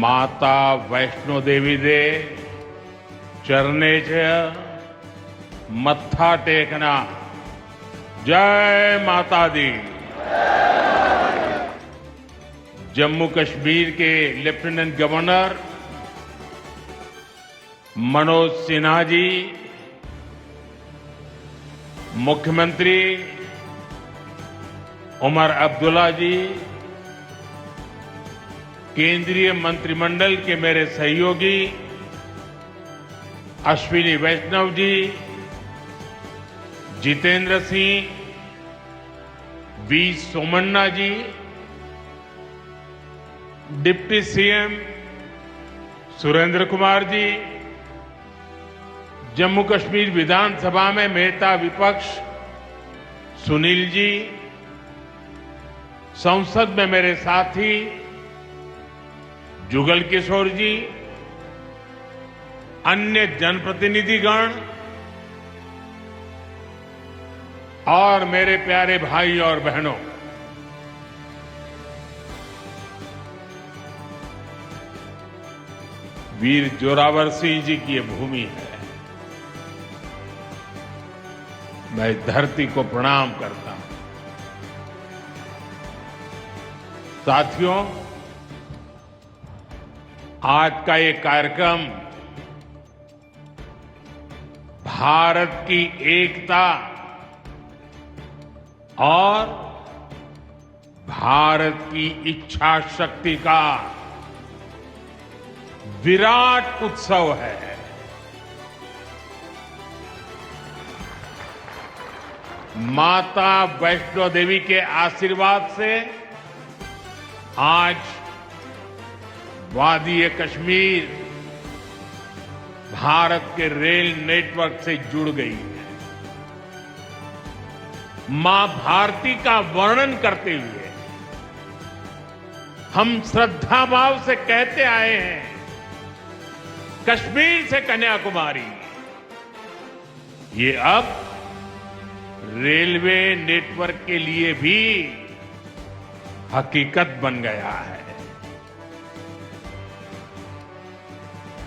माता वैष्णो देवी दे चरणे च मत्था टेकना। जय माता दी। जम्मू कश्मीर के लेफ्टिनेंट गवर्नर मनोज सिन्हा जी, मुख्यमंत्री उमर अब्दुल्ला जी, केंद्रीय मंत्रिमंडल के मेरे सहयोगी Ashwini Vaishnaw ji, Jitendra Singh, V Somanna ji, deputy CM Surendra Kumar ji, Jammu Kashmir विधानसभा में नेता विपक्ष सुनील जी, संसद में मेरे साथी जुगल किशोर जी, अन्य जनप्रतिनिधिगण और मेरे प्यारे भाई और बहनों, वीर जोरावर सिंह जी की ये भूमि है। मैं इस धरती को प्रणाम करता हूं। साथियों, आज का ये कार्यक्रम भारत की एकता और भारत की इच्छा शक्ति का विराट उत्सव है। माता वैष्णो देवी के आशीर्वाद से आज वादी कश्मीर भारत के रेल नेटवर्क से जुड़ गई है। मां भारती का वर्णन करते हुए हम श्रद्धा भाव से कहते आए हैं, कश्मीर से कन्याकुमारी। ये अब रेलवे नेटवर्क के लिए भी हकीकत बन गया है।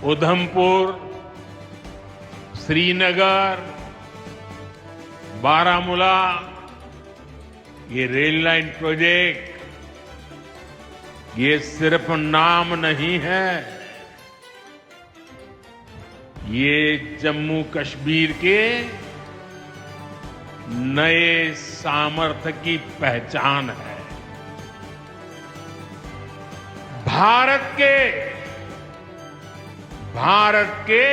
उधमपुर, श्रीनगर, बारामूला, ये रेल लाइन प्रोजेक्ट ये सिर्फ नाम नहीं है, ये जम्मू कश्मीर के नए सामर्थ्य की पहचान है। भारत के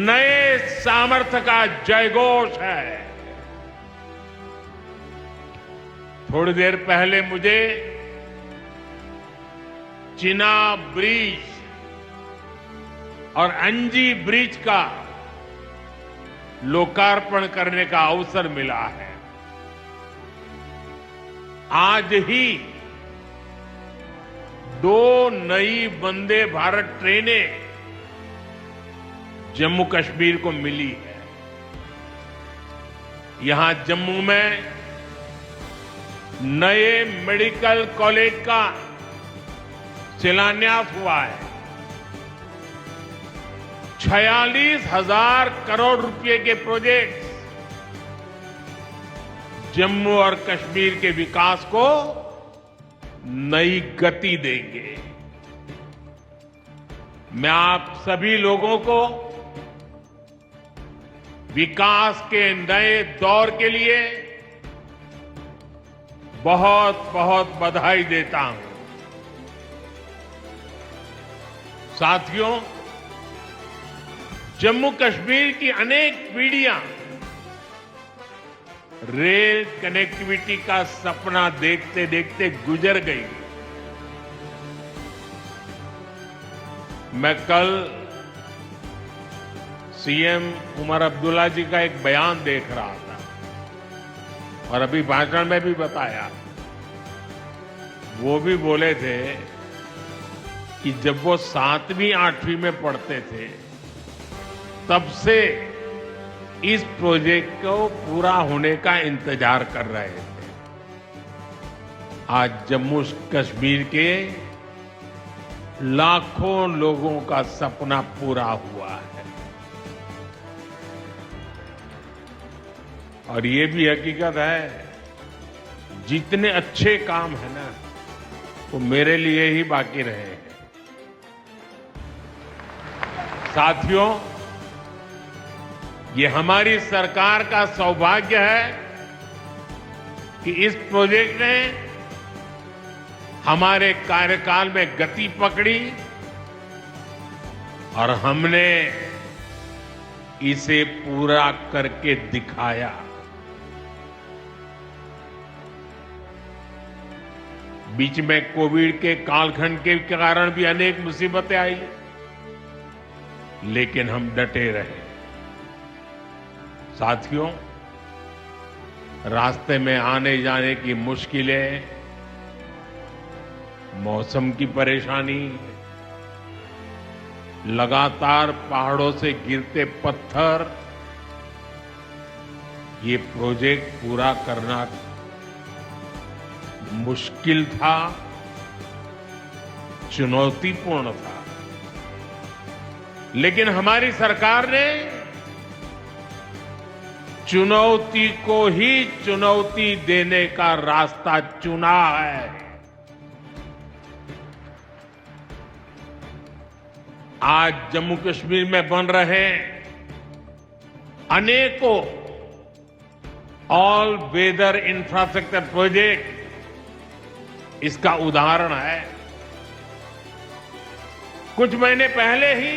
नए सामर्थ्य का जयघोष है। थोड़ी देर पहले मुझे चिनाब ब्रिज और अंजी ब्रिज का लोकार्पण करने का अवसर मिला है। आज ही 2 नई वंदे भारत ट्रेनें जम्मू कश्मीर को मिली है। यहां जम्मू में नए मेडिकल कॉलेज का शिलान्यास हुआ है। 46,000 करोड़ रुपए के प्रोजेक्ट जम्मू और कश्मीर के विकास को नई गति देंगे। मैं आप सभी लोगों को विकास के नए दौर के लिए बहुत बहुत बधाई देता हूं। साथियों, जम्मू कश्मीर की अनेक पीढ़ियां रेल कनेक्टिविटी का सपना देखते देखते गुजर गई। मैं कल सीएम उमर अब्दुल्ला जी का एक बयान देख रहा था और अभी भाषण में भी बताया। वो भी बोले थे कि जब वो 7वीं 8वीं में पढ़ते थे तब से इस प्रोजेक्ट को पूरा होने का इंतजार कर रहे थे। आज जम्मू कश्मीर के लाखों लोगों का सपना पूरा हुआ है। और ये भी हकीकत है, जितने अच्छे काम है ना वो मेरे लिए ही बाकी रहे हैं। साथियों, ये हमारी सरकार का सौभाग्य है कि इस प्रोजेक्ट ने हमारे कार्यकाल में गति पकड़ी और हमने इसे पूरा करके दिखाया। बीच में कोविड के कालखंड के कारण भी अनेक मुसीबतें आई, लेकिन हम डटे रहे। साथियों, रास्ते में आने जाने की मुश्किलें, मौसम की परेशानी, लगातार पहाड़ों से गिरते पत्थर, ये प्रोजेक्ट पूरा करना मुश्किल था, चुनौतीपूर्ण था। लेकिन हमारी सरकार ने चुनौती को ही चुनौती देने का रास्ता चुना है। आज जम्मू कश्मीर में बन रहे अनेकों ऑल वेदर इंफ्रास्ट्रक्चर प्रोजेक्ट इसका उदाहरण है। कुछ महीने पहले ही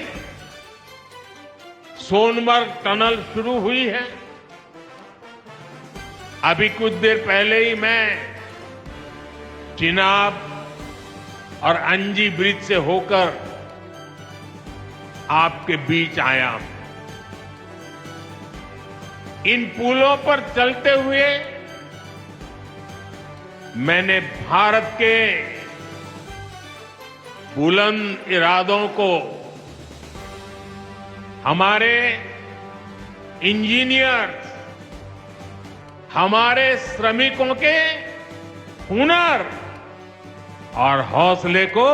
सोनमर्ग टनल शुरू हुई है। अभी कुछ देर पहले ही मैं चिनाब और अंजी ब्रिज से होकर आपके बीच आया हूं। इन पुलों पर चलते हुए मैंने भारत के बुलंद इरादों को, हमारे इंजीनियर्स, हमारे श्रमिकों के हुनर और हौसले को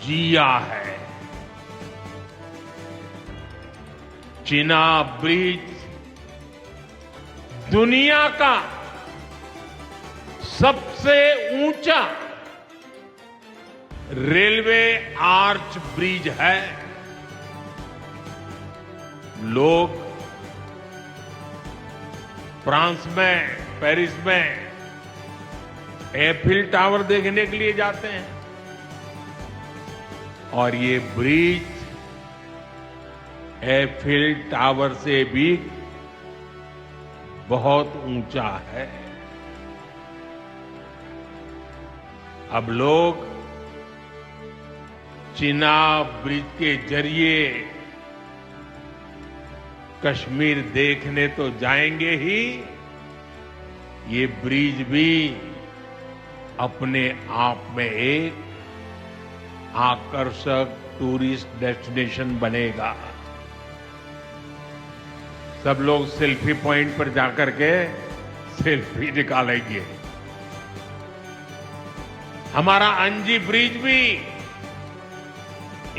जिया है। चिनाब ब्रिज दुनिया का सबसे ऊंचा रेलवे आर्च ब्रिज है। लोग फ्रांस में, पेरिस में एफिल टावर देखने के लिए जाते हैं और ये ब्रिज एफिल टावर से भी बहुत ऊंचा है। अब लोग चिनाब ब्रिज के जरिए कश्मीर देखने तो जाएंगे ही, ये ब्रिज भी अपने आप में एक आकर्षक टूरिस्ट डेस्टिनेशन बनेगा। सब लोग सेल्फी पॉइंट पर जाकर के सेल्फी निकालेंगे। हमारा अंजी ब्रिज भी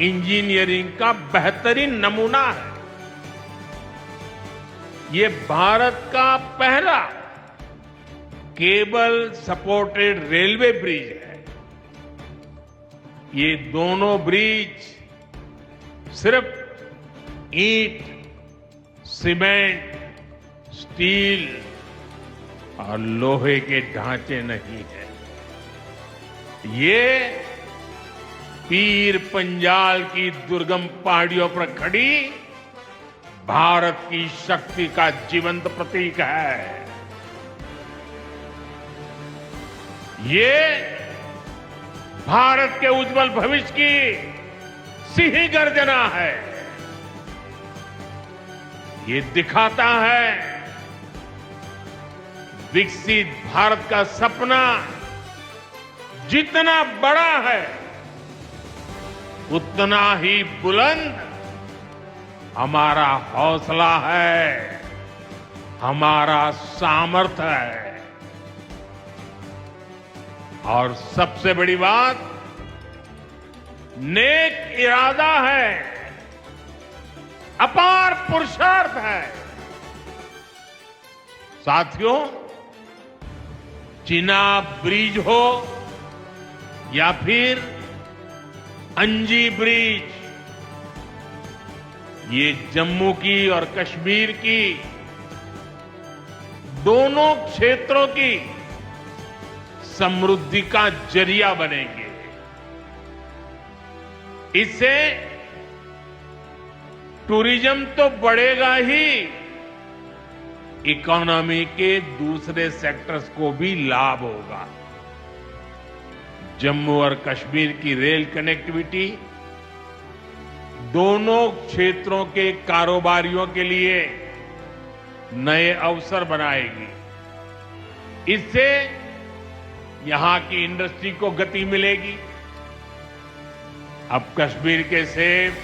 इंजीनियरिंग का बेहतरीन नमूना है। ये भारत का पहला केबल सपोर्टेड रेलवे ब्रिज है। ये दोनों ब्रिज सिर्फ ईंट, सीमेंट, स्टील और लोहे के ढांचे नहीं है। ये पीर पंजाल की दुर्गम पहाड़ियों पर खड़ी भारत की शक्ति का जीवंत प्रतीक है। ये भारत के उज्जवल भविष्य की सिंह गर्जना है। ये दिखाता है विकसित भारत का सपना जितना बड़ा है उतना ही बुलंद हमारा हौसला है, हमारा सामर्थ्य है। और सबसे बड़ी बात, नेक इरादा है, अपार पुरुषार्थ है। साथियों, चिनाब ब्रिज हो या फिर अंजी ब्रिज, ये जम्मू की और कश्मीर की दोनों क्षेत्रों की समृद्धि का जरिया बनेंगे। इससे टूरिज्म तो बढ़ेगा ही, इकोनॉमी के दूसरे सेक्टर्स को भी लाभ होगा। जम्मू और कश्मीर की रेल कनेक्टिविटी दोनों क्षेत्रों के कारोबारियों के लिए नए अवसर बनाएगी। इससे यहां की इंडस्ट्री को गति मिलेगी। अब कश्मीर के सेब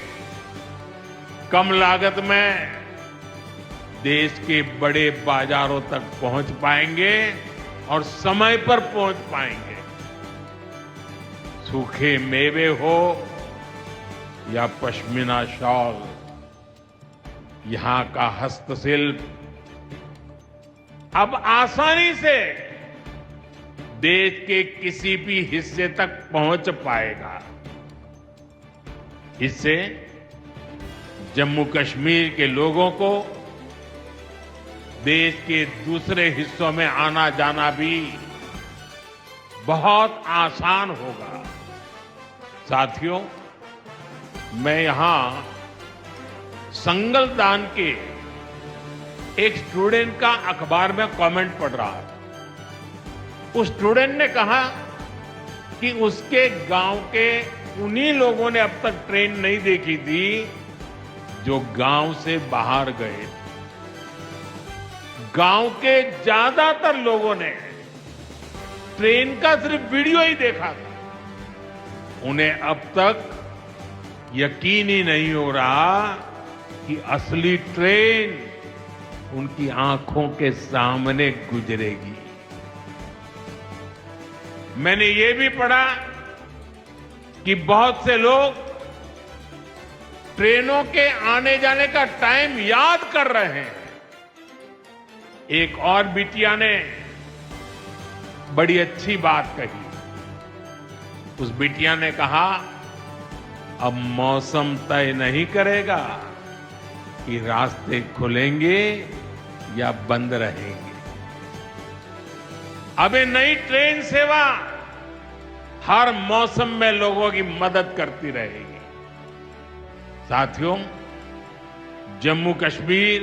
कम लागत में देश के बड़े बाजारों तक पहुंच पाएंगे और समय पर पहुंच पाएंगे। सूखे मेवे हो या पश्मीना शॉल, यहां का हस्तशिल्प अब आसानी से देश के किसी भी हिस्से तक पहुंच पाएगा। इससे जम्मू कश्मीर के लोगों को देश के दूसरे हिस्सों में आना जाना भी बहुत आसान होगा। साथियों, मैं यहां संगलदान के एक स्टूडेंट का अखबार में कमेंट पढ़ रहा था। उस स्टूडेंट ने कहा कि उसके गांव के उन्हीं लोगों ने अब तक ट्रेन नहीं देखी थी जो गांव से बाहर गए। गांव के ज्यादातर लोगों ने ट्रेन का सिर्फ वीडियो ही देखा था। उन्हें अब तक यकीन ही नहीं हो रहा कि असली ट्रेन उनकी आंखों के सामने गुजरेगी। मैंने ये भी पढ़ा कि बहुत से लोग ट्रेनों के आने जाने का टाइम याद कर रहे हैं। एक और बिटिया ने बड़ी अच्छी बात कही। उस बिटिया ने कहा, अब मौसम तय नहीं करेगा कि रास्ते खुलेंगे या बंद रहेंगे। अब ये नई ट्रेन सेवा हर मौसम में लोगों की मदद करती रहेगी। साथियों, जम्मू कश्मीर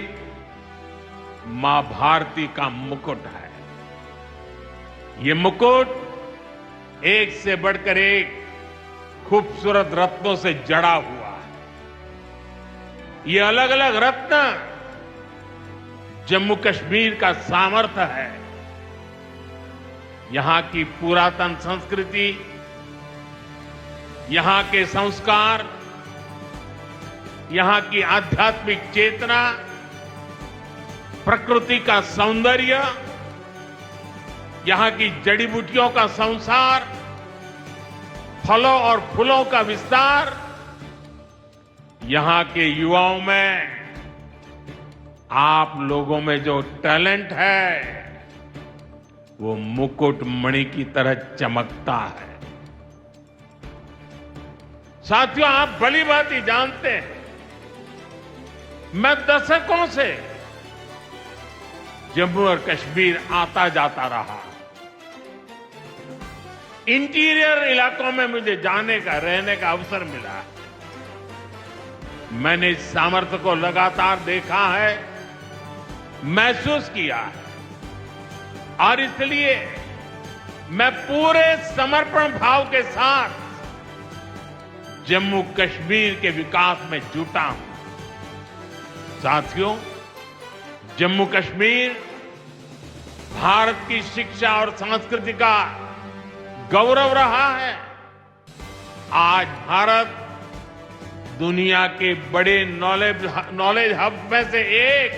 मां भारती का मुकुट है। ये मुकुट एक से बढ़कर एक खूबसूरत रत्नों से जड़ा हुआ है। ये अलग अलग रत्न जम्मू कश्मीर का सामर्थ्य है। यहां की पुरातन संस्कृति, यहां के संस्कार, यहां की आध्यात्मिक चेतना, प्रकृति का सौंदर्य, यहां की जड़ी बूटियों का संसार, फलों और फूलों का विस्तार, यहां के युवाओं में आप लोगों में जो टैलेंट है वो मुकुट मणि की तरह चमकता है। साथियों, आप भली भांति जानते हैं, मैं दशकों से जम्मू और कश्मीर आता जाता रहा। इंटीरियर इलाकों में मुझे जाने का, रहने का अवसर मिला। मैंने इस सामर्थ्य को लगातार देखा है, महसूस किया है, और इसलिए मैं पूरे समर्पण भाव के साथ जम्मू कश्मीर के विकास में जुटा हूं। साथियों, जम्मू कश्मीर भारत की शिक्षा और संस्कृति का गौरव रहा है। आज भारत दुनिया के बड़े नॉलेज हब में से एक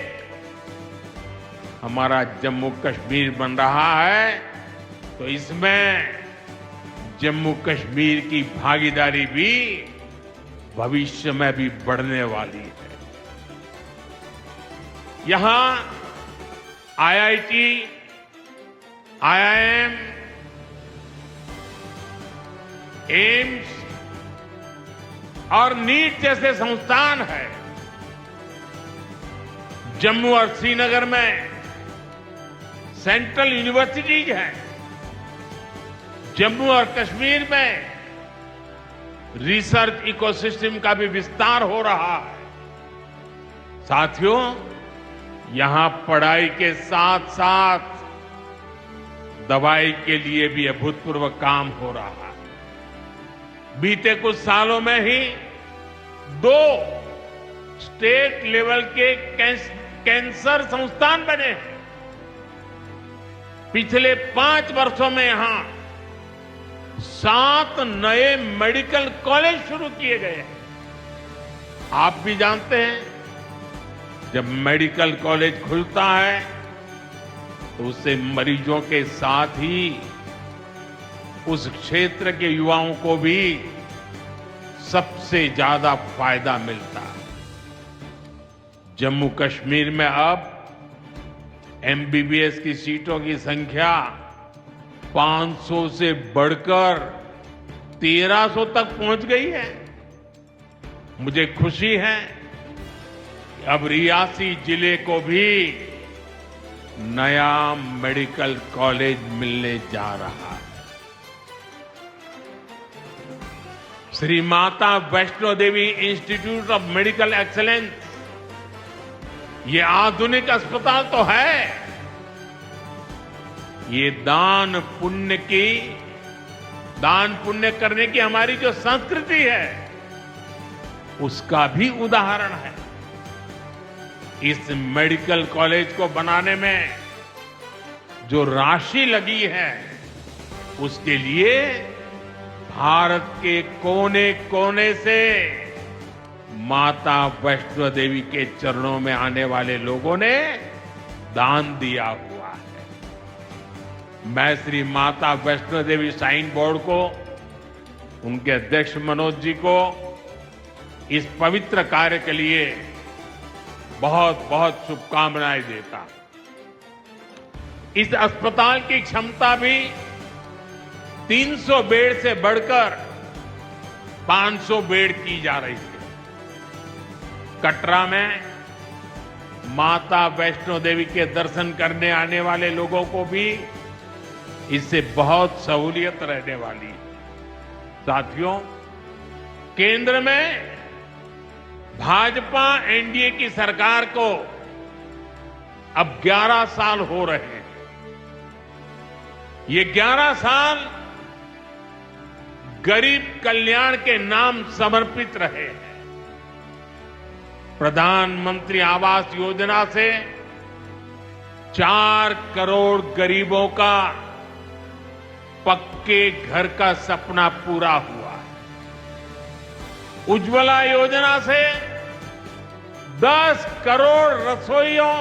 हमारा जम्मू कश्मीर बन रहा है, तो इसमें जम्मू कश्मीर की भागीदारी भी भविष्य में भी बढ़ने वाली है। यहां आईआईटी, आईआईएम, एम्स और नीट जैसे संस्थान है। जम्मू और श्रीनगर में सेंट्रल यूनिवर्सिटीज हैं। जम्मू और कश्मीर में रिसर्च इकोसिस्टम का भी विस्तार हो रहा है। साथियों, यहां पढ़ाई के साथ साथ दवाई के लिए भी अभूतपूर्व काम हो रहा है। बीते कुछ सालों में ही 2 स्टेट लेवल के कैंसर संस्थान बने हैं। पिछले 5 वर्षों में यहां 7 नए मेडिकल कॉलेज शुरू किए गए हैं। आप भी जानते हैं, जब मेडिकल कॉलेज खुलता है तो उससे मरीजों के साथ ही उस क्षेत्र के युवाओं को भी सबसे ज्यादा फायदा मिलता है। जम्मू कश्मीर में अब एमबीबीएस की सीटों की संख्या 500 से बढ़कर 1300 तक पहुंच गई है। मुझे खुशी है कि अब रियासी जिले को भी नया मेडिकल कॉलेज मिलने जा रहा है। Shri Mata Vaishno Devi institute of medical excellence, ये आधुनिक अस्पताल तो है, ये दान पुण्य करने की हमारी जो संस्कृति है उसका भी उदाहरण है। इस मेडिकल कॉलेज को बनाने में जो राशि लगी है उसके लिए भारत के कोने कोने से माता वैष्णो देवी के चरणों में आने वाले लोगों ने दान दिया हुआ है। मैं श्री माता वैष्णो देवी श्राइन बोर्ड को, उनके अध्यक्ष मनोज जी को इस पवित्र कार्य के लिए बहुत बहुत शुभकामनाएं देता हूं। इस अस्पताल की क्षमता भी 300 बेड से बढ़कर 500 बेड की जा रही है। कटरा में माता वैष्णो देवी के दर्शन करने आने वाले लोगों को भी इससे बहुत सहूलियत रहने वाली है। साथियों, केंद्र में भाजपा एनडीए की सरकार को अब 11 साल हो रहे हैं। ये 11 साल गरीब कल्याण के नाम समर्पित रहे हैं। प्रधानमंत्री आवास योजना से 4 करोड़ गरीबों का पक्के घर का सपना पूरा हुआ है। उज्ज्वला योजना से 10 करोड़ रसोइयों,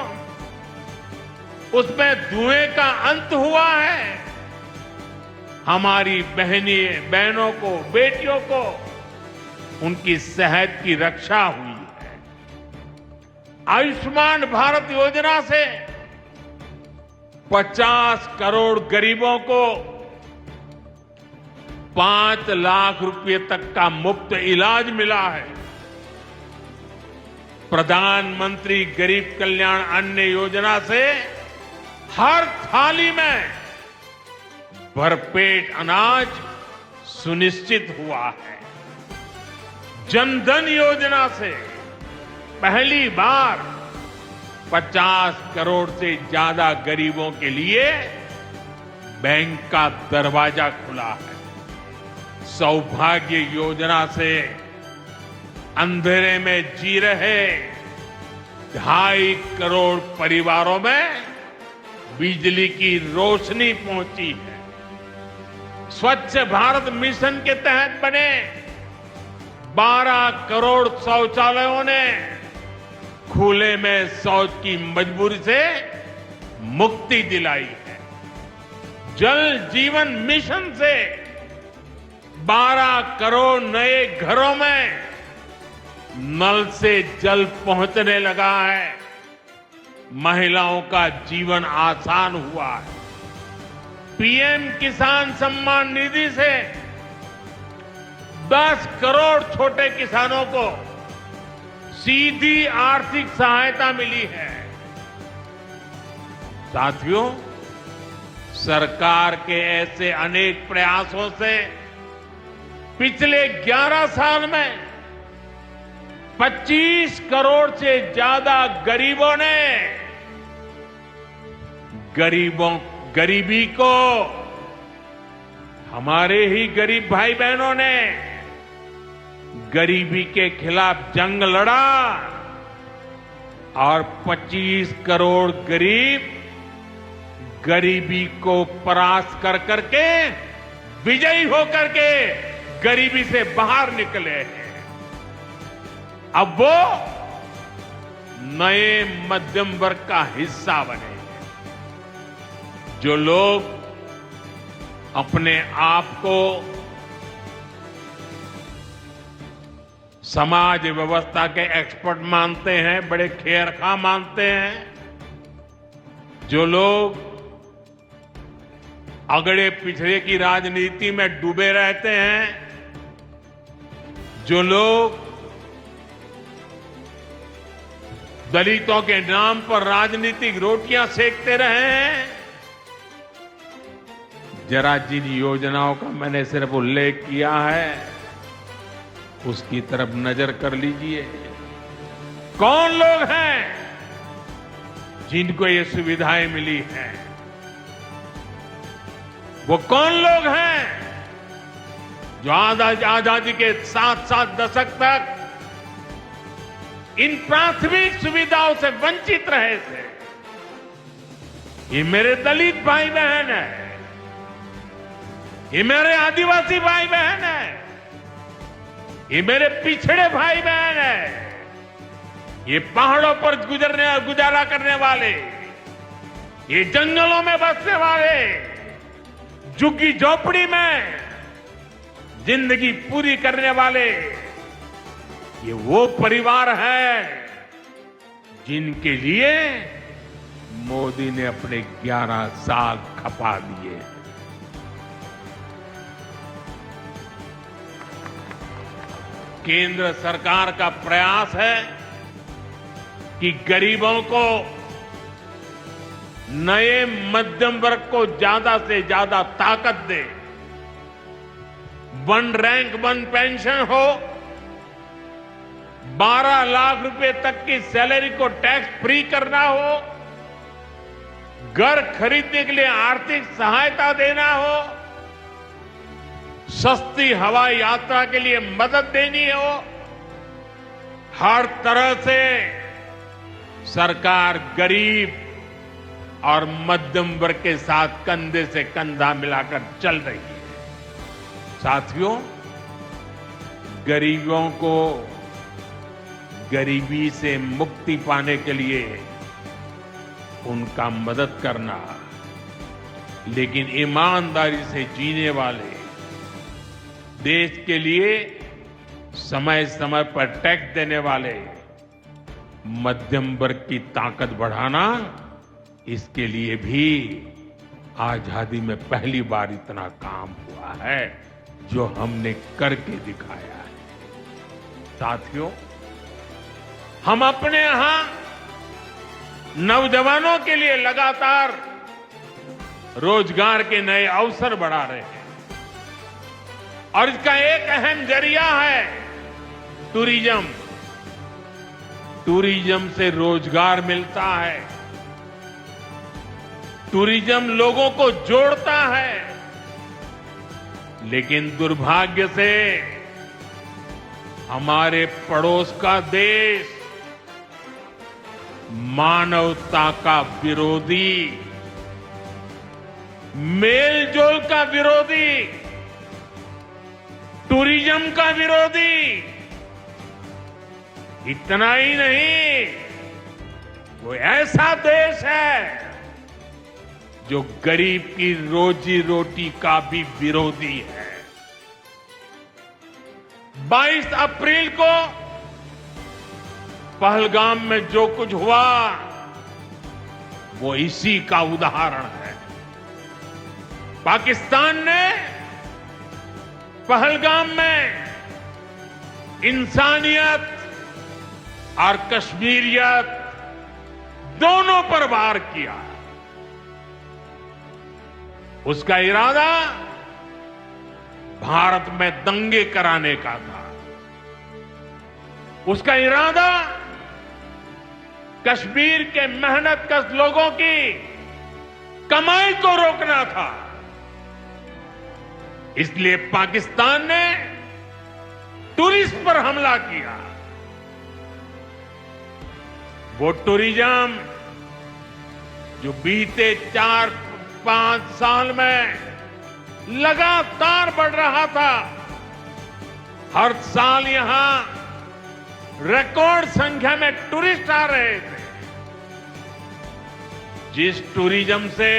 उसमें धुएं का अंत हुआ है। हमारी बहनों को, बेटियों को उनकी सेहत की रक्षा हुई है। आयुष्मान भारत योजना से 50 करोड़ गरीबों को 5 लाख रुपए तक का मुफ्त इलाज मिला है। प्रधानमंत्री गरीब कल्याण अन्न योजना से हर थाली में भरपेट अनाज सुनिश्चित हुआ है। जनधन योजना से पहली बार 50 करोड़ से ज्यादा गरीबों के लिए बैंक का दरवाजा खुला है। सौभाग्य योजना से अंधेरे में जी रहे 2.5 करोड़ परिवारों में बिजली की रोशनी पहुंची है। स्वच्छ भारत मिशन के तहत बने 12 करोड़ शौचालयों ने खुले में शौच की मजबूरी से मुक्ति दिलाई है। जल जीवन मिशन से 12 करोड़ नए घरों में नल से जल पहुंचने लगा है। महिलाओं का जीवन आसान हुआ है। पीएम किसान सम्मान निधि से 10 करोड़ छोटे किसानों को सीधी आर्थिक सहायता मिली है। साथियों, सरकार के ऐसे अनेक प्रयासों से पिछले 11 साल में 25 करोड़ से ज्यादा गरीबों ने गरीबी को, हमारे ही गरीब भाई बहनों ने गरीबी के खिलाफ जंग लड़ा और 25 करोड़ गरीब गरीबी को परास्त कर करके, विजयी होकर के गरीबी से बाहर निकले हैं। अब वो नए मध्यम वर्ग का हिस्सा बने हैं। जो लोग अपने आप को समाज व्यवस्था के एक्सपर्ट मानते हैं, बड़े खेरखा मानते हैं, जो लोग अगड़े पिछड़े की राजनीति में डूबे रहते हैं, जो लोग दलितों के नाम पर राजनीतिक रोटियां सेकते रहे हैं, जरा जिन योजनाओं का मैंने सिर्फ उल्लेख किया है उसकी तरफ नजर कर लीजिए। कौन लोग हैं जिनको ये सुविधाएं मिली हैं? वो कौन लोग हैं जो आजादी के 7 दशक तक इन प्राथमिक सुविधाओं से वंचित रहे थे? ये मेरे दलित भाई बहन है, ये मेरे आदिवासी भाई बहन है, ये मेरे पिछड़े भाई बहन है, ये पहाड़ों पर गुजारा करने वाले, ये जंगलों में बसने वाले, झुग्गी झोपड़ी में जिंदगी पूरी करने वाले, ये वो परिवार है जिनके लिए मोदी ने अपने 11 साल खपा दिए। केंद्र सरकार का प्रयास है कि गरीबों को, नए मध्यम वर्ग को ज्यादा से ज्यादा ताकत दे। 1 रैंक 1 पेंशन हो, 12 लाख रुपए तक की सैलरी को टैक्स फ्री करना हो, घर खरीदने के लिए आर्थिक सहायता देना हो, सस्ती हवाई यात्रा के लिए मदद देनी हो, हर तरह से सरकार गरीब और मध्यम वर्ग के साथ कंधे से कंधा मिलाकर चल रही है। साथियों, गरीबों को गरीबी से मुक्ति पाने के लिए उनका मदद करना, लेकिन ईमानदारी से जीने वाले, देश के लिए समय समय पर टैक्स देने वाले मध्यम वर्ग की ताकत बढ़ाना, इसके लिए भी आजादी में पहली बार इतना काम हुआ है जो हमने करके दिखाया है। साथियों, हम अपने यहां नौजवानों के लिए लगातार रोजगार के नए अवसर बढ़ा रहे हैं और इसका एक अहम जरिया है टूरिज्म। टूरिज्म से रोजगार मिलता है, टूरिज्म लोगों को जोड़ता है, लेकिन दुर्भाग्य से हमारे पड़ोस का देश मानवता का विरोधी, मेलजोल का विरोधी, टूरिज्म का विरोधी इतना ही नहीं, वो ऐसा देश है जो गरीब की रोजी रोटी का भी विरोधी है। 22 अप्रैल को पहलगाम में जो कुछ हुआ वो इसी का उदाहरण है। पाकिस्तान ने पहलगाम में इंसानियत और कश्मीरियत दोनों पर वार किया। उसका इरादा भारत में दंगे कराने का था। उसका इरादा कश्मीर के मेहनतकश लोगों की कमाई को रोकना था। इसलिए पाकिस्तान ने टूरिस्ट पर हमला किया। वो टूरिज्म जो बीते 4-5 साल में लगातार बढ़ रहा था, हर साल यहां रिकॉर्ड संख्या में टूरिस्ट आ रहे थे। जिस टूरिज्म से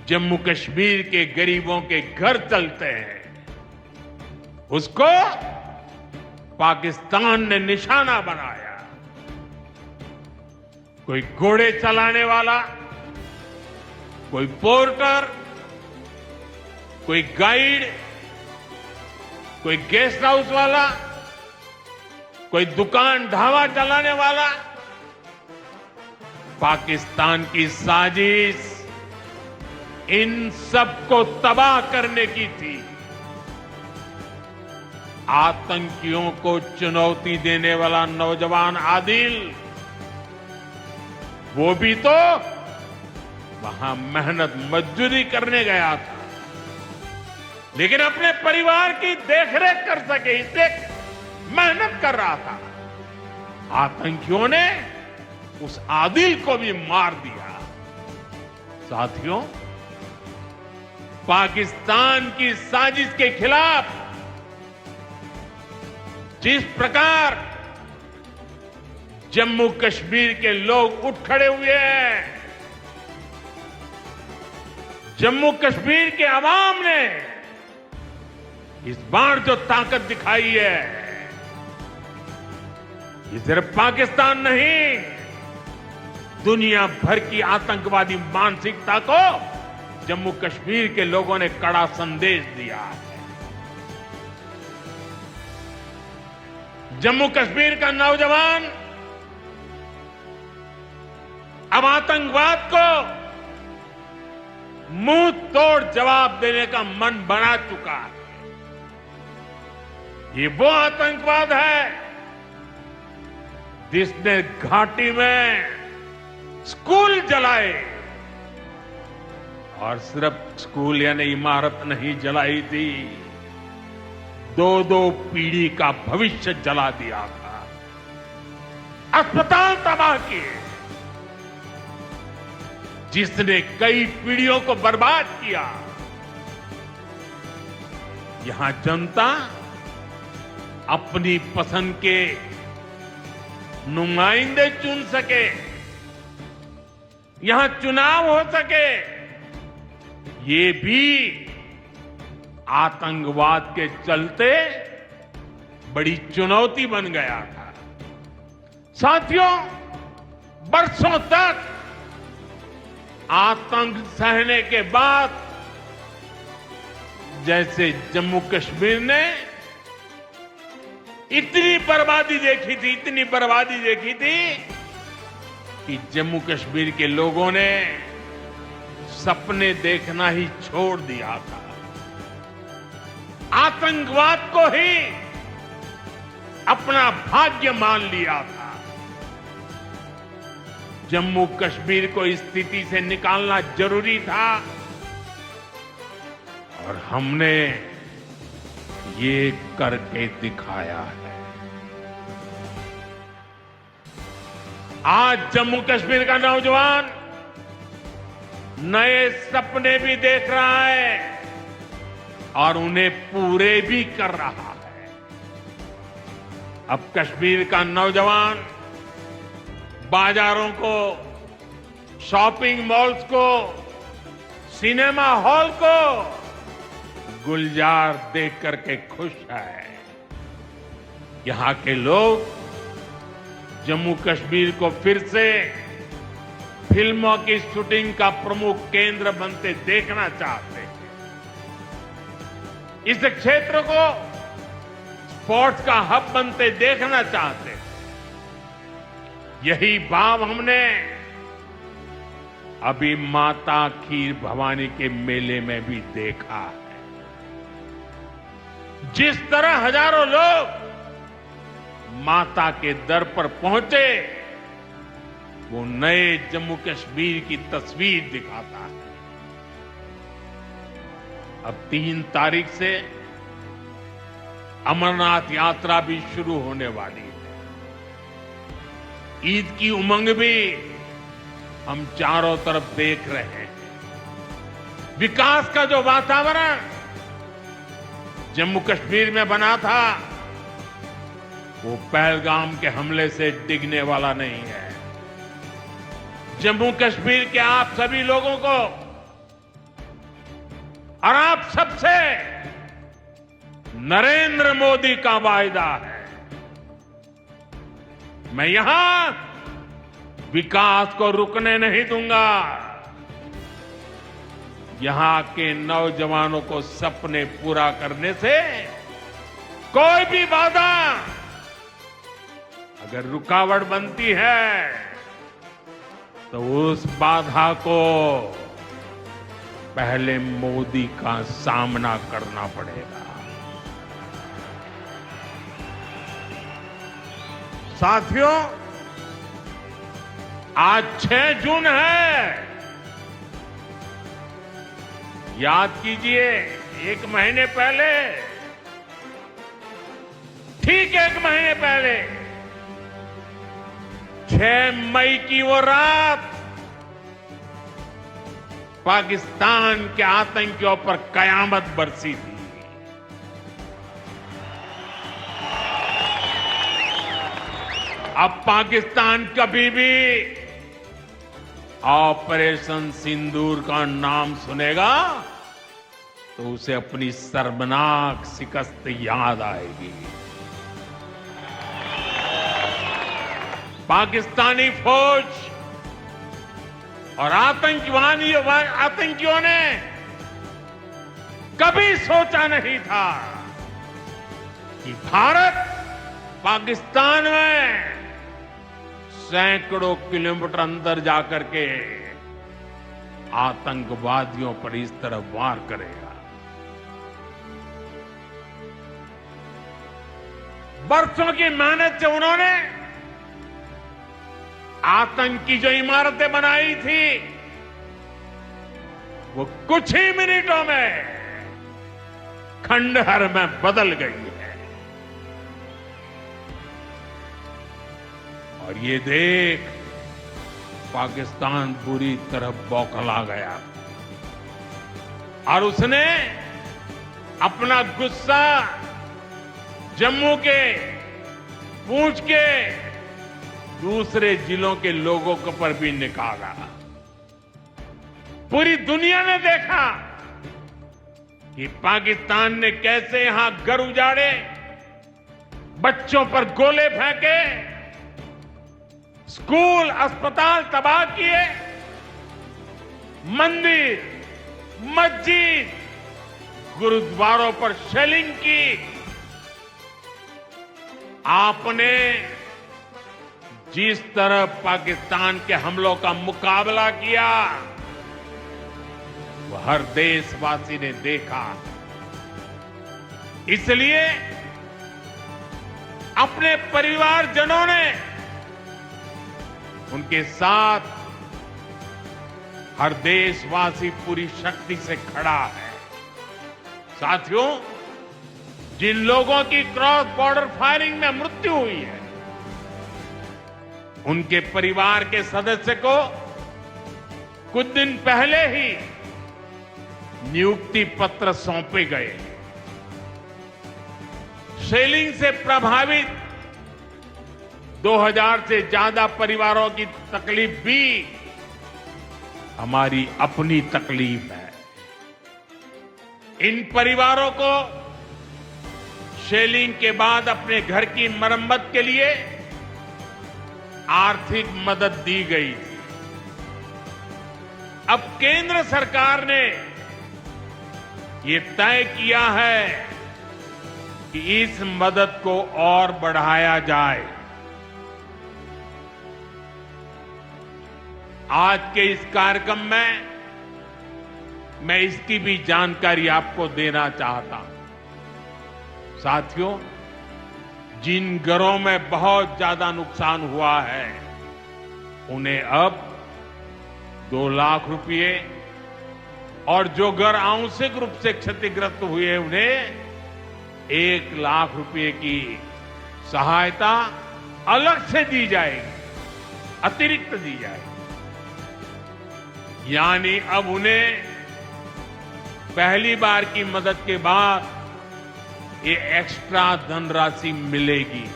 जम्मू कश्मीर के गरीबों के घर चलते हैं, उसको पाकिस्तान ने निशाना बनाया। कोई घोड़े चलाने वाला, कोई पोर्टर, कोई गाइड, कोई गेस्ट हाउस वाला, कोई दुकान ढाबा चलाने वाला, पाकिस्तान की साजिश इन सबको तबाह करने की थी। आतंकियों को चुनौती देने वाला नौजवान आदिल, वो भी तो वहां मेहनत मजदूरी करने गया था, लेकिन अपने परिवार की देखरेख कर सके इसलिए मेहनत कर रहा था। आतंकियों ने उस आदिल को भी मार दिया। साथियों, पाकिस्तान की साजिश के खिलाफ जिस प्रकार जम्मू कश्मीर के लोग उठ खड़े हुए हैं, जम्मू कश्मीर के अवाम ने इस बार जो ताकत दिखाई है, ये सिर्फ पाकिस्तान नहीं, दुनिया भर की आतंकवादी मानसिकता को जम्मू कश्मीर के लोगों ने कड़ा संदेश दिया है। जम्मू कश्मीर का नौजवान अब आतंकवाद को मुंह तोड़ जवाब देने का मन बना चुका है। ये वो आतंकवाद है जिसने घाटी में स्कूल जलाए, और सिर्फ स्कूल यानी इमारत नहीं जलाई थी, 2-2 पीढ़ी का भविष्य जला दिया था, अस्पताल तबाह किए, जिसने कई पीढ़ियों को बर्बाद किया। यहां जनता अपनी पसंद के नुमाइंदे चुन सके, यहां चुनाव हो सके, ये भी आतंकवाद के चलते बड़ी चुनौती बन गया था। साथियों, बरसों तक आतंक सहने के बाद जैसे जम्मू कश्मीर ने इतनी बर्बादी देखी थी, इतनी बर्बादी देखी थी कि जम्मू कश्मीर के लोगों ने सपने देखना ही छोड़ दिया था। आतंकवाद को ही अपना भाग्य मान लिया था। जम्मू कश्मीर को इस स्थिति से निकालना जरूरी था, और हमने ये करके दिखाया है। आज जम्मू कश्मीर का नौजवान नए सपने भी देख रहा है और उन्हें पूरे भी कर रहा है। अब कश्मीर का नौजवान बाजारों को, शॉपिंग मॉल्स को, सिनेमा हॉल को गुलजार देख करके खुश है। यहां के लोग जम्मू कश्मीर को फिर से फिल्मों की शूटिंग का प्रमुख केंद्र बनते देखना चाहते हैं। इस क्षेत्र को स्पोर्ट्स का हब बनते देखना चाहते हैं। यही भाव हमने अभी माता खीर भवानी के मेले में भी देखा है। जिस तरह हजारों लोग माता के दर पर पहुंचे, वो नए जम्मू कश्मीर की तस्वीर दिखाता है। अब 3 तारीख से अमरनाथ यात्रा भी शुरू होने वाली है। ईद की उमंग भी हम चारों तरफ देख रहे हैं। विकास का जो वातावरण जम्मू कश्मीर में बना था, वो पहलगाम के हमले से डिगने वाला नहीं है। जम्मू कश्मीर के आप सभी लोगों को और आप सबसे नरेंद्र मोदी का वायदा है। मैं यहां विकास को रुकने नहीं दूंगा। यहां के नौजवानों को सपने पूरा करने से कोई भी बाधा अगर रुकावट बनती है, तो उस बाधा को पहले मोदी का सामना करना पड़ेगा। साथियों, आज 6 जून है। याद कीजिए, 1 महीने पहले, ठीक 1 महीने पहले 6 मई की वो रात पाकिस्तान के आतंकियों पर कयामत बरसी थी। अब पाकिस्तान कभी भी ऑपरेशन सिंदूर का नाम सुनेगा तो उसे अपनी शर्मनाक शिकस्त याद आएगी। पाकिस्तानी फौज और आतंकियों ने कभी सोचा नहीं था कि भारत पाकिस्तान में सैकड़ों किलोमीटर अंदर जाकर के आतंकवादियों पर इस तरह वार करेगा। बरसों की मेहनत से उन्होंने आतंकी जो इमारतें बनाई थी, वो कुछ ही मिनटों में खंडहर में बदल गई है। और ये देख पाकिस्तान पूरी तरह बौखला गया और उसने अपना गुस्सा जम्मू के, पूंछ के दूसरे जिलों के लोगों के पर भी निकाला। पूरी दुनिया ने देखा कि पाकिस्तान ने कैसे यहां घर उजाड़े, बच्चों पर गोले फेंके, स्कूल, अस्पताल तबाह किए, मंदिर, मस्जिद, गुरुद्वारों पर शेलिंग की। आपने जिस तरह पाकिस्तान के हमलों का मुकाबला किया, वह हर देशवासी ने देखा। इसलिए अपने परिवारजनों ने उनके साथ हर देशवासी पूरी शक्ति से खड़ा है। साथियों, जिन लोगों की क्रॉस बॉर्डर फायरिंग में मृत्यु हुई है, उनके परिवार के सदस्य को कुछ दिन पहले ही नियुक्ति पत्र सौंपे गए। शेलिंग से प्रभावित 2000 से ज्यादा परिवारों की तकलीफ भी हमारी अपनी तकलीफ है। इन परिवारों को शेलिंग के बाद अपने घर की मरम्मत के लिए आर्थिक मदद दी गई थी। अब केंद्र सरकार ने ये तय किया है कि इस मदद को और बढ़ाया जाए। आज के इस कार्यक्रम में मैं इसकी भी जानकारी आपको देना चाहता हूं। साथियों, जिन घरों में बहुत ज्यादा नुकसान हुआ है उन्हें अब 2 लाख रुपए और जो घर आंशिक रूप से क्षतिग्रस्त हुए उन्हें 1 लाख रुपए की सहायता अलग से दी जाएगी, अतिरिक्त दी जाएगी। यानी अब उन्हें पहली बार की मदद के बाद ये एक्स्ट्रा धनराशि मिलेगी।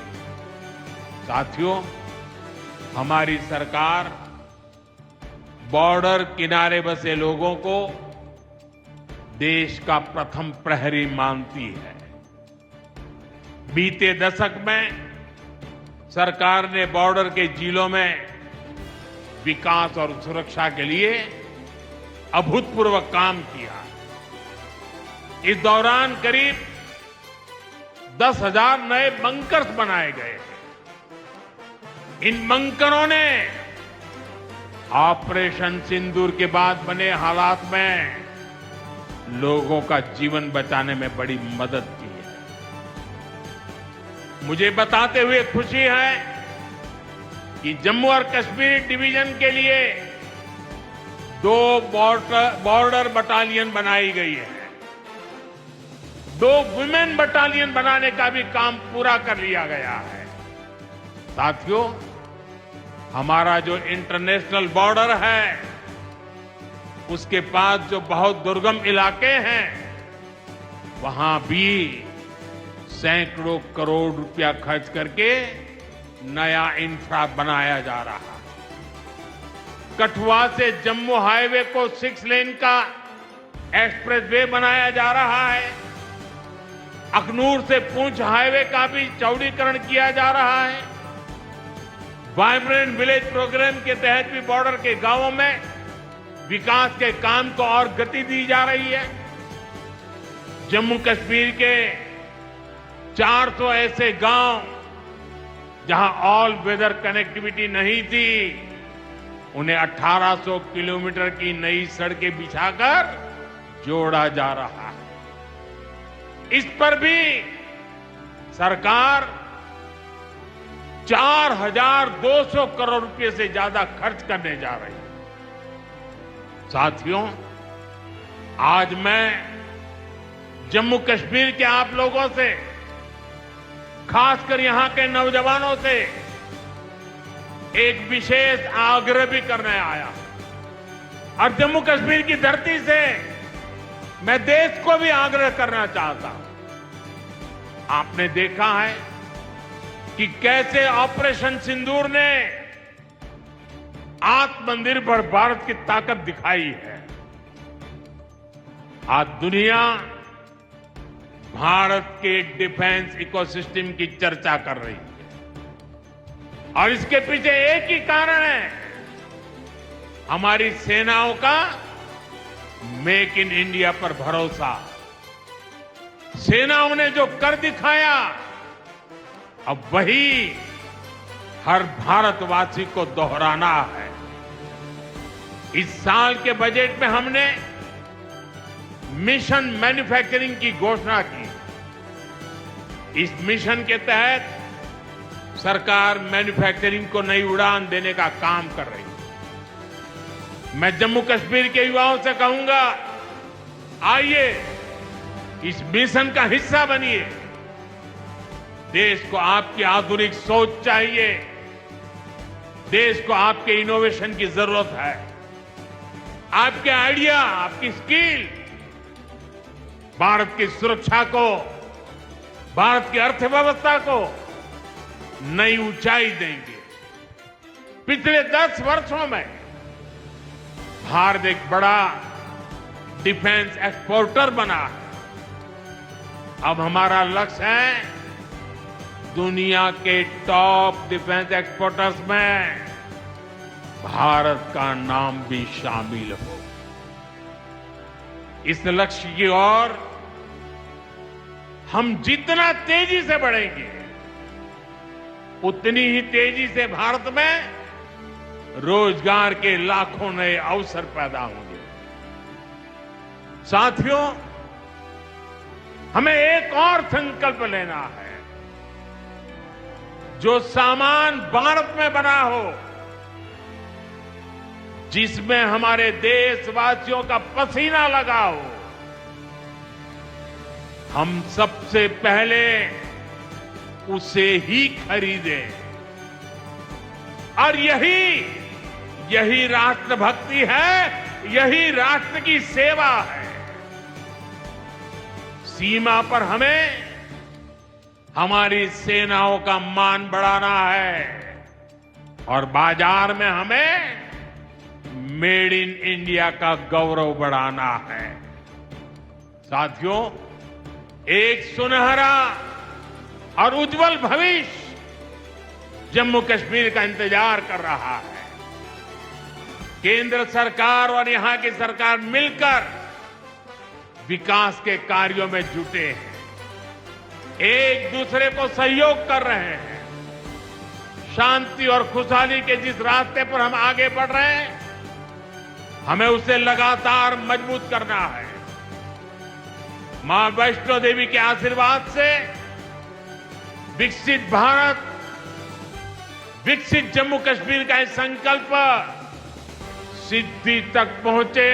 साथियों, हमारी सरकार बॉर्डर किनारे बसे लोगों को देश का प्रथम प्रहरी मानती है। बीते दशक में सरकार ने बॉर्डर के जिलों में विकास और सुरक्षा के लिए अभूतपूर्व काम किया। इस दौरान करीब 10,000 नए बंकर्स बनाए गए। इन बंकरों ने ऑपरेशन सिंदूर के बाद बने हालात में लोगों का जीवन बचाने में बड़ी मदद की है। मुझे बताते हुए खुशी है कि जम्मू और कश्मीर डिवीजन के लिए 2 बॉर्डर बटालियन बनाई गई है। 2 वुमेन बटालियन बनाने का भी काम पूरा कर लिया गया है। साथियों, हमारा जो इंटरनेशनल बॉर्डर है उसके पास जो बहुत दुर्गम इलाके हैं वहां भी सैकड़ों करोड़ रुपया खर्च करके नया इंफ्रा बनाया जा रहा है। कठुआ से जम्मू हाईवे को 6 लेन का एक्सप्रेसवे बनाया जा रहा है। अखनूर से पुंछ हाईवे का भी चौड़ीकरण किया जा रहा है। वाइब्रेंट विलेज प्रोग्राम के तहत भी बॉर्डर के गांवों में विकास के काम को और गति दी जा रही है। जम्मू कश्मीर के 400 ऐसे गांव जहां ऑल वेदर कनेक्टिविटी नहीं थी, उन्हें 1800 किलोमीटर की नई सड़कें बिछाकर जोड़ा जा रहा है। इस पर भी सरकार 4,200 करोड़ रुपए से ज्यादा खर्च करने जा रही है। साथियों, आज मैं जम्मू कश्मीर के आप लोगों से, खासकर यहां के नौजवानों से एक विशेष आग्रह भी करने आया और जम्मू कश्मीर की धरती से मैं देश को भी आग्रह करना चाहता हूं। आपने देखा है कि कैसे ऑपरेशन सिंदूर ने आत्मनिर्भर भारत की ताकत दिखाई है। आज दुनिया भारत के डिफेंस इकोसिस्टम की चर्चा कर रही है और इसके पीछे एक ही कारण है, हमारी सेनाओं का मेक इन इंडिया पर भरोसा। सेनाओं ने जो कर दिखाया, अब वही हर भारतवासी को दोहराना है। इस साल के बजट में हमने मिशन मैन्युफैक्चरिंग की घोषणा की। इस मिशन के तहत सरकार मैन्युफैक्चरिंग को नई उड़ान देने का काम कर रही है। मैं जम्मू कश्मीर के युवाओं से कहूंगा, आइए इस मिशन का हिस्सा बनिए। देश को आपकी आधुनिक सोच चाहिए, देश को आपके इनोवेशन की जरूरत है। आपके आइडिया, आपकी स्किल भारत की सुरक्षा को, भारत की अर्थव्यवस्था को नई ऊंचाई देंगे। पिछले 10 वर्षों में भारत एक बड़ा डिफेंस एक्सपोर्टर बना है। अब हमारा लक्ष्य है दुनिया के टॉप डिफेंस एक्सपोर्टर्स में भारत का नाम भी शामिल हो। इस लक्ष्य की ओर हम जितना तेजी से बढ़ेंगे उतनी ही तेजी से भारत में रोजगार के लाखों नए अवसर पैदा होंगे। साथियों, हमें एक और संकल्प लेना है। जो सामान भारत में बना हो, जिसमें हमारे देशवासियों का पसीना लगा हो, हम सबसे पहले उसे ही खरीदें। और यही राष्ट्रभक्ति है, यही राष्ट्र की सेवा है। सीमा पर हमें हमारी सेनाओं का मान बढ़ाना है और बाजार में हमें मेड इन इंडिया का गौरव बढ़ाना है। साथियों, एक सुनहरा और उज्जवल भविष्य जम्मू कश्मीर का इंतजार कर रहा है। केंद्र सरकार और यहां की सरकार मिलकर विकास के कार्यों में जुटे हैं, एक दूसरे को सहयोग कर रहे हैं। शांति और खुशहाली के जिस रास्ते पर हम आगे बढ़ रहे हैं, हमें उसे लगातार मजबूत करना है। मां वैष्णो देवी के आशीर्वाद से विकसित भारत, विकसित जम्मू कश्मीर का यह संकल्प सिद्धि तक पहुंचे,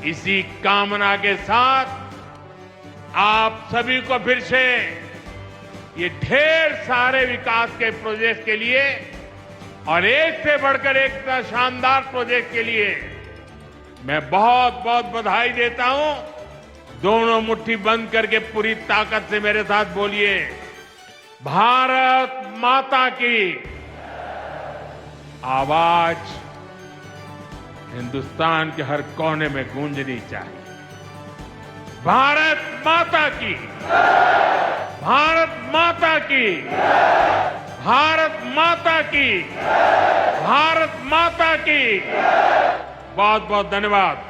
इसी कामना के साथ आप सभी को फिर से ये ढेर सारे विकास के प्रोजेक्ट के लिए और एक से बढ़कर एक शानदार प्रोजेक्ट के लिए मैं बहुत बहुत बधाई देता हूं। दोनों मुट्ठी बंद करके पूरी ताकत से मेरे साथ बोलिए, भारत माता की। आवाज हिंदुस्तान के हर कोने में गूंजनी चाहिए। भारत माता की, भारत माता की, भारत माता की, भारत माता की। बहुत बहुत धन्यवाद।